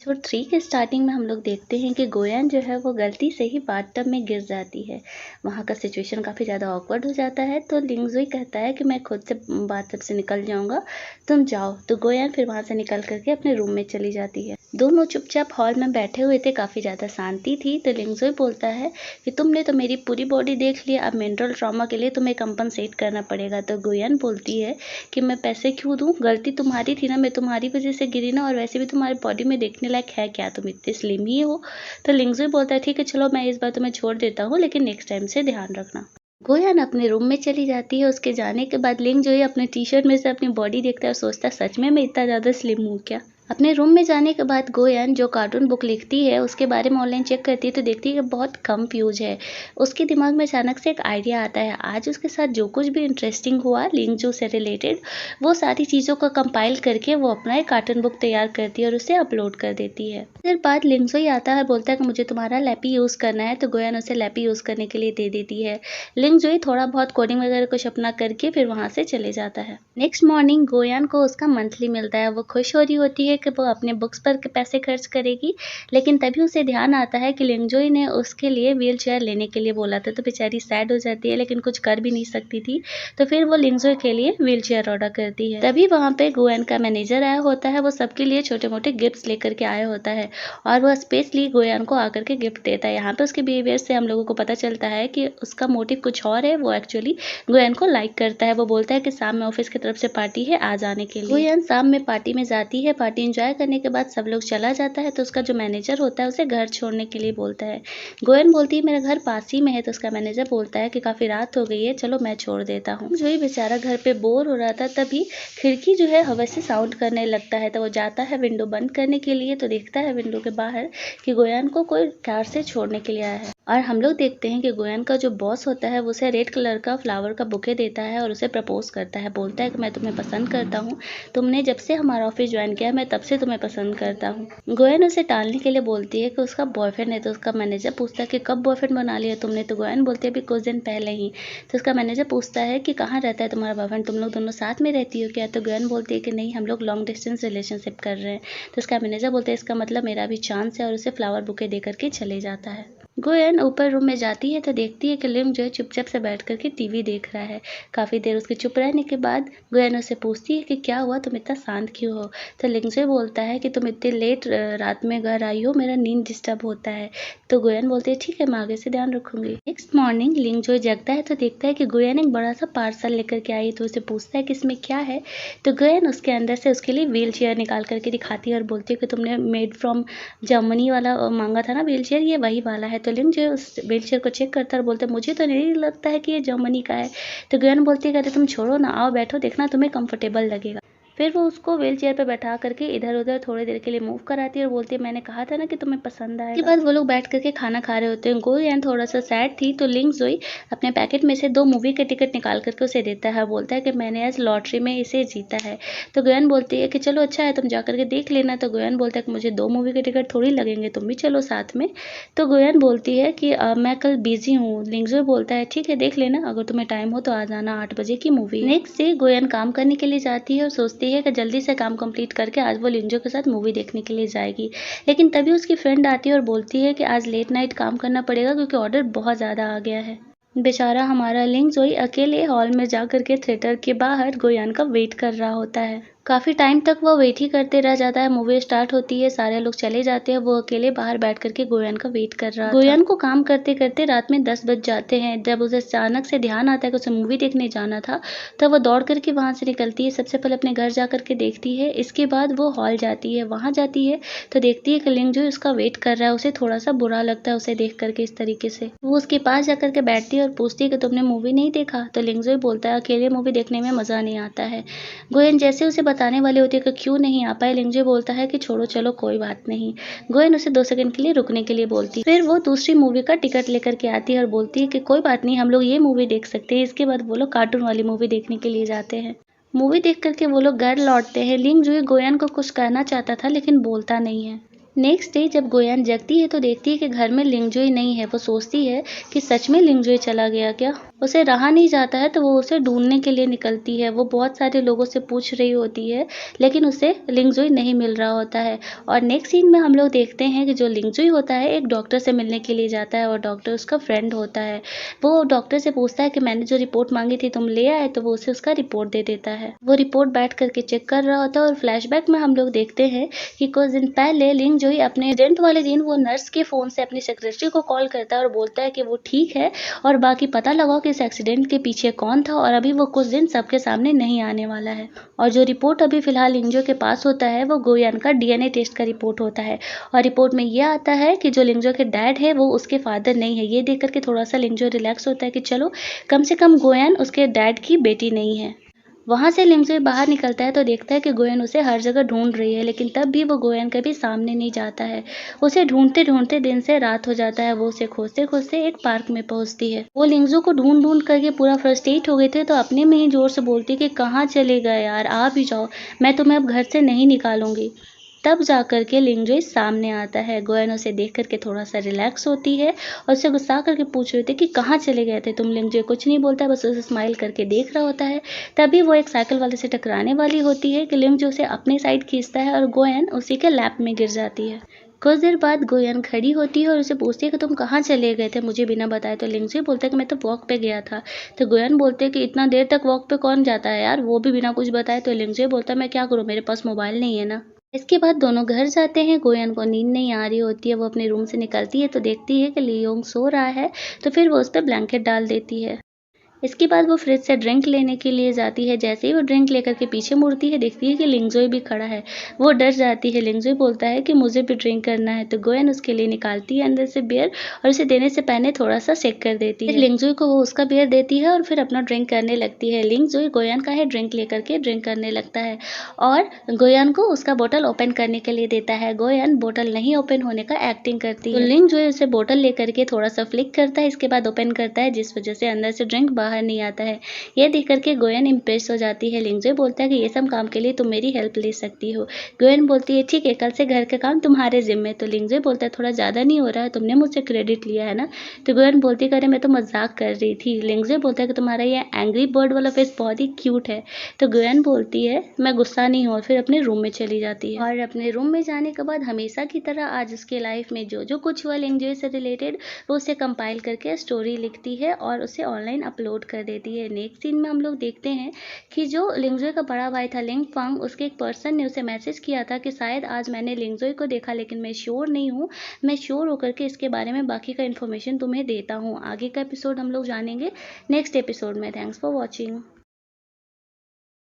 Episode 3 के starting में हम लोग देखते हैं कि गोयान जो है वो गलती से ही बाथटब में गिर जाती है। वहाँ का सिचुएशन काफ़ी ज़्यादा ऑकवर्ड हो जाता है, तो लिंगजुई कहता है कि मैं खुद से बाथटब से निकल जाऊँगा, तुम जाओ। तो गोयान फिर वहाँ से निकल करके अपने रूम में चली जाती है। दोनों चुपचाप हॉल में बैठे हुए थे, काफ़ी ज़्यादा शांति थी। तो लिंगजुई बोलता है कि तुमने तो मेरी पूरी बॉडी देख ली, अब मेंटल ट्रॉमा के लिए तुम्हें कंपनसेट करना पड़ेगा। तो गोयान बोलती है कि मैं पैसे क्यों दूँ, गलती तुम्हारी थी ना, मैं तुम्हारी वजह से गिरी ना, और वैसे भी तुम्हारी बॉडी में देखने लायक है क्या, तुम इतने स्लिम ही हो। तो लिंगजुई बोलता है ठीक है चलो, मैं इस बार तुम्हें छोड़ देता हूँ, लेकिन नेक्स्ट टाइम से ध्यान रखना। गोयान अपने रूम में चली जाती है। उसके जाने के बाद लिंगजुई अपने टी शर्ट में से अपनी बॉडी देखता है और सोचता है सच में मैं इतना ज़्यादा स्लिम हूँ क्या। अपने रूम में जाने के बाद गोयन जो कार्टून बुक लिखती है उसके बारे में ऑनलाइन चेक करती है, तो देखती है कि बहुत कम व्यूज है। उसके दिमाग में अचानक से एक आइडिया आता है, आज उसके साथ जो कुछ भी इंटरेस्टिंग हुआ लिंगजू से रिलेटेड, वो सारी चीज़ों को कंपाइल करके वो अपना एक कार्टून बुक तैयार करती है और उसे अपलोड कर देती है। फिर बाद लिंगजू ही आता है, बोलता है कि मुझे तुम्हारा लैपी यूज़ करना है, तो गोयन उसे लैपी यूज़ करने के लिए दे देती है। लिंगजू ही थोड़ा बहुत कोडिंग वगैरह कुछ अपना करके फिर वहाँ से चले जाता है। नेक्स्ट मॉर्निंग गोयान को उसका मंथली मिलता है। वो खुश हो रही होती है कि वो अपने बुक्स पर पैसे खर्च करेगी, लेकिन तभी उसे ध्यान आता है कि लिंगजोई ने उसके लिए व्हील चेयर लेने के लिए बोला था। तो बेचारी सैड हो जाती है, लेकिन कुछ कर भी नहीं सकती थी। तो फिर वो लिंगजोई के लिए व्हील चेयर ऑर्डर करती है। तभी वहाँ पे गोयन का मैनेजर आया होता है। वो सबके लिए छोटे मोटे गिफ्ट्स लेकर के आया होता है और वो स्पेशली गोयन को आकर के गिफ्ट देता है। यहाँ पे उसके बिहेवियर से हम लोगों को पता चलता है कि उसका मोटिव कुछ और है। वो एक्चुअली गोयन को लाइक करता है। वो बोलता है कि शाम में ऑफिस की तरफ से पार्टी है, आ जाने के लिए। गोयन शाम में पार्टी में जाती है। पार्टी एंजॉय करने के बाद सब लोग चला जाता है, तो उसका जो मैनेजर होता है उसे घर छोड़ने के लिए बोलता है। गोयन बोलती है मेरा घर पास ही में है, तो उसका मैनेजर बोलता है कि काफी रात हो गई है, चलो मैं छोड़ देता हूँ। जो ही बेचारा घर पे बोर हो रहा था, तभी खिड़की जो है हवा से साउंड करने लगता है। तो वो जाता है विंडो बंद करने के लिए, तो देखता है विंडो के बाहर कि गोयन को कोई कार से छोड़ने के लिए आया है। और हम लोग देखते हैं कि गोयन का जो बॉस होता है वो उसे रेड कलर का फ्लावर का बुके देता है और उसे प्रपोज करता है। बोलता है कि मैं तुम्हें पसंद करता हूँ, तुमने जब से हमारा ऑफिस ज्वाइन किया मैं तब से तुम्हें पसंद करता हूँ। गोयन उसे टालने के लिए बोलती है कि उसका बॉयफ्रेंड है। तो उसका मैनेजर पूछता है कि कब बॉयफ्रेंड बना लिया तुमने। तो गोयन बोलती है अभी कुछ दिन पहले ही। तो उसका मैनेजर पूछता है कि कहाँ रहता है तुम्हारा बॉयफ्रेंड, तुम लोग दोनों साथ में रहती हो क्या। तो गोयन बोलती है कि नहीं, हम लोग लॉन्ग डिस्टेंस रिलेशनशिप कर रहे हैं। तो उसका मैनेजर बोलता है इसका मतलब मेरा भी चांस है, और उसे फ्लावर बुके दे करके चले जाता है। गोयन ऊपर रूम में जाती है तो देखती है कि लिंग जो है चुपचाप से बैठ करके टीवी देख रहा है। काफ़ी देर उसके चुप रहने के बाद गोयन उसे पूछती है कि क्या हुआ, तुम इतना शांत क्यों हो। तो लिंग जो बोलता है कि तुम इतने लेट रात में घर आई हो, मेरा नींद डिस्टर्ब होता है। तो गोयन बोलती है ठीक है, मैं आगे से ध्यान रखूंगी। नेक्स्ट मॉर्निंग लिंग जो जगता है तो देखता है कि गोयन एक बड़ा सा पार्सल लेकर के आई। तो उसे पूछता है कि इसमें क्या है। तो गोयन उसके अंदर से उसके लिए व्हील चेयर निकाल करके दिखाती है और बोलती है कि तुमने मेड फ्रॉम जर्मनी वाला मांगा था ना व्हील चेयर, ये वही वाला है। तो लिंग जो उस व्हील चेयर को चेक करता है और बोलता है मुझे तो नहीं लगता है कि ये जर्मनी का है। तो गोयन बोलती है कहते तुम छोड़ो ना, आओ बैठो, देखना तुम्हें कंफर्टेबल लगेगा। फिर वो उसको व्हील चेयर पर बैठा करके इधर उधर थोड़ी देर के लिए मूव कराती है और बोलती है मैंने कहा था ना कि तुम्हें पसंद आएगा। उसके बाद वो लोग बैठ करके खाना खा रहे होते हैं। गोयन थोड़ा सा सैड थी, तो लिंग जोई अपने पैकेट में से 2 मूवी के टिकट निकाल करके उसे देता है। बोलता है कि मैंने आज लॉटरी में इसे जीता है। तो गोयन बोलती है कि चलो अच्छा है, तुम जा करके देख लेना। तो गोयन बोलता है कि मुझे 2 मूवी के टिकट थोड़ी लगेंगे, तुम भी चलो साथ में। तो गोयन बोलती है कि मैं कल बिजी हूँ। लिंग जोई बोलता है ठीक है, देख लेना, अगर तुम्हें टाइम हो तो आ जाना, 8 बजे की मूवी। नेक्स्ट डे गोयन काम करने के लिए जाती है और सोचती है कि जल्दी से काम कंप्लीट करके आज वो लिंजो के साथ मूवी देखने के लिए जाएगी। लेकिन तभी उसकी फ्रेंड आती है और बोलती है कि आज लेट नाइट काम करना पड़ेगा क्योंकि ऑर्डर बहुत ज़्यादा आ गया है। बेचारा हमारा लिंग जोई अकेले हॉल में जा करके थिएटर के बाहर गोयान का वेट कर रहा होता है। काफ़ी टाइम तक वो वेट ही करते रह जाता है। मूवी स्टार्ट होती है, सारे लोग चले जाते हैं, वो अकेले बाहर बैठ करके गोयन का वेट कर रहा था। गोयन को काम करते करते रात में 10 बज जाते हैं। जब उसे अचानक से ध्यान आता है कि उसे मूवी देखने जाना था, तब वो दौड़ करके वहाँ से निकलती है। सबसे पहले अपने घर जा करके देखती है, इसके बाद वो हॉल जाती है। वहाँ जाती है तो देखती है कि लिंग जो उसका वेट कर रहा है। उसे थोड़ा सा बुरा लगता है उसे देख करके इस तरीके से। वो उसके पास जा करके बैठती है और पूछती है कि तुमने मूवी नहीं देखा। तो लिंग जो बोलता है अकेले मूवी देखने में मज़ा नहीं आता है। गोयन जैसे उसे बताने वाली होती है कि क्यों नहीं आ पाए, लिंगजे बोलता है कि छोड़ो चलो कोई बात नहीं। गोयन उसे 2 सेकंड के लिए रुकने के लिए बोलती है। फिर वो दूसरी मूवी का टिकट लेकर के आती है और बोलती है कि कोई बात नहीं, हम लोग ये मूवी देख सकते हैं। इसके बाद वो लोग कार्टून वाली मूवी देखने के लिए जाते हैं। मूवी देख करके वो लोग घर लौटते हैं। लिंग जो गोयन को कुछ कहना चाहता था लेकिन बोलता नहीं है। नेक्स्ट डे जब गोयन जगती है तो देखती है कि घर में लिंगजोई नहीं है। वो सोचती है कि सच में लिंगजोई चला गया क्या। उसे रहा नहीं जाता है तो वो उसे ढूँढने के लिए निकलती है। वो बहुत सारे लोगों से पूछ रही होती है, लेकिन उसे लिंगज़ुई नहीं मिल रहा होता है। और नेक्स्ट सीन में हम लोग देखते हैं कि जो लिंगज़ुई होता है एक डॉक्टर से मिलने के लिए जाता है और डॉक्टर उसका फ्रेंड होता है। वो डॉक्टर से पूछता है कि मैंने जो रिपोर्ट माँगी थी तुम ले आए? तो वो उसे उसका रिपोर्ट दे देता है। वो रिपोर्ट बैठ कर के चेक कर रहा होता है और फ्लैशबैक में हम लोग देखते हैं कि कुछ दिन पहले लिंगज़ुई अपने एक्सीडेंट वाले दिन वो नर्स के फ़ोन से अपनी सेक्रेटरी को कॉल करता है और बोलता है कि वो ठीक है और बाकी पता लगाओ कि इस एक्सीडेंट के पीछे कौन था और अभी वो कुछ दिन सबके सामने नहीं आने वाला है। और जो रिपोर्ट अभी फ़िलहाल लिंगज़ुई के पास होता है वो गोयान का डीएनए टेस्ट का रिपोर्ट होता है और रिपोर्ट में ये आता है कि जो लिंगज़ुई के डैड है वो उसके फादर नहीं है। ये देख कर के थोड़ा-सा लिंगज़ुई रिलैक्स होता है कि चलो कम से कम गोयान उसके डैड की बेटी नहीं है। वहाँ से लिंगज़ुई बाहर निकलता है तो देखता है कि गोयन उसे हर जगह ढूँढ रही है, लेकिन तब भी वो गोयन कभी सामने नहीं जाता है। उसे ढूँढते-ढूँढते दिन से रात हो जाता है। वो उसे खोजते-खोजते एक पार्क में पहुँचती है। वो लिंगज़ू को ढूँढ-ढूँढ करके पूरा फ्रस्ट्रेट हो गए थे तो अपने में ही ज़ोर से बोलती कि कहाँ चले गए यार, आ भी जाओ, मैं तुम्हें अब घर से नहीं निकालूँगी। तब जाकर के लिंगज़ुई सामने आता है। गोयन उसे देख कर के थोड़ा-सा रिलैक्स होती है और उसे गुस्सा करके पूछ रही थी कि कहाँ चले गए थे तुम? लिंगज़ुई कुछ नहीं बोलता है, बस उसे स्माइल करके देख रहा होता है। तभी वो एक साइकिल वाले से टकराने वाली होती है कि लिंगज़ू उसे अपनी साइड खींचता है और गोयन उसी के लैप में गिर जाती है। कुछ देर बाद गोयन खड़ी होती है और उसे पूछती है कि तुम कहाँ चले गए थे मुझे बिना बताए? तो लिंगज़ुई बोलता है कि मैं तो वॉक पे गया था। तो गोयन बोलते हैं कि इतना देर तक वॉक पे कौन जाता है यार, वो भी बिना कुछ बताए? तो लिंगज़ुई बोलता है मैं क्या करूँ, मेरे पास मोबाइल नहीं है ना। इसके बाद दोनों घर जाते हैं। गोयन को नींद नहीं आ रही होती है, वो अपने रूम से निकलती है तो देखती है कि लियोंग सो रहा है, तो फिर वो उस पे ब्लैंकेट डाल देती है। इसके बाद वो फ्रिज से ड्रिंक लेने के लिए जाती है। जैसे ही वो ड्रिंक लेकर के पीछे मुड़ती है, देखती है कि लिंगज़ुई भी खड़ा है। वो डर जाती है। लिंगज़ुई बोलता है कि मुझे भी ड्रिंक करना है, तो गोयन उसके लिए निकालती है अंदर से बियर और उसे देने से पहले थोड़ा-सा शेक कर देती है। फिर लिंगज़ुई को वो उसका बियर देती है और फिर अपना ड्रिंक करने लगती है। लिंगज़ुई गोयन का ही ड्रिंक लेकर के ड्रिंक करने लगता है और गोयन को उसका बोतल ओपन करने के लिए देता है। गोयन बोतल नहीं ओपन होने का एक्टिंग करती है। तो लिंगज़ुई उसे बोतल लेकर के थोड़ा-सा फ्लिक करता है, इसके बाद ओपन करता है, जिस वजह से अंदर से ड्रिंक बाहर नहीं आता है। ये देख कर के गोयन इम्प्रेस हो जाती है। लिंगज़ुई बोलता है कि ये सब काम के लिए तुम मेरी हेल्प ले सकती हो। गोयन बोलती है ठीक है, कल से घर का काम तुम्हारे ज़िम्मे। तो लिंगज़ुई बोलता है थोड़ा ज़्यादा नहीं हो रहा है, तुमने मुझसे क्रेडिट लिया है ना? तो गोयन बोलती है अरे मैं तो मज़ाक कर रही थी। लिंगज़ुई बोलता है कि तुम्हारा ये एंग्री बर्ड वाला फेस बहुत ही क्यूट है। तो गोयन बोलती है मैं गुस्सा नहीं हूँ और फिर अपने रूम में चली जाती है। और अपने रूम में जाने के बाद हमेशा की तरह आज उसके लाइफ में जो कुछ हुआ लिंगज़ुई से रिलेटेड वो उसे कंपाइल करके स्टोरी लिखती है और उसे ऑनलाइन अपलोड कर देती है। नेक्स्ट सीन में हम लोग देखते हैं कि जो लिंगज़ुई का बड़ा भाई था लिंगफंग, उसके एक पर्सन ने उसे मैसेज किया था कि शायद आज मैंने लिंगज़ुई को देखा, लेकिन मैं श्योर नहीं हूँ। मैं श्योर होकर के इसके बारे में बाकी का इन्फॉर्मेशन तुम्हें देता हूँ। आगे का एपिसोड हम लोग जानेंगे नेक्स्ट एपिसोड में। Thanks for watching.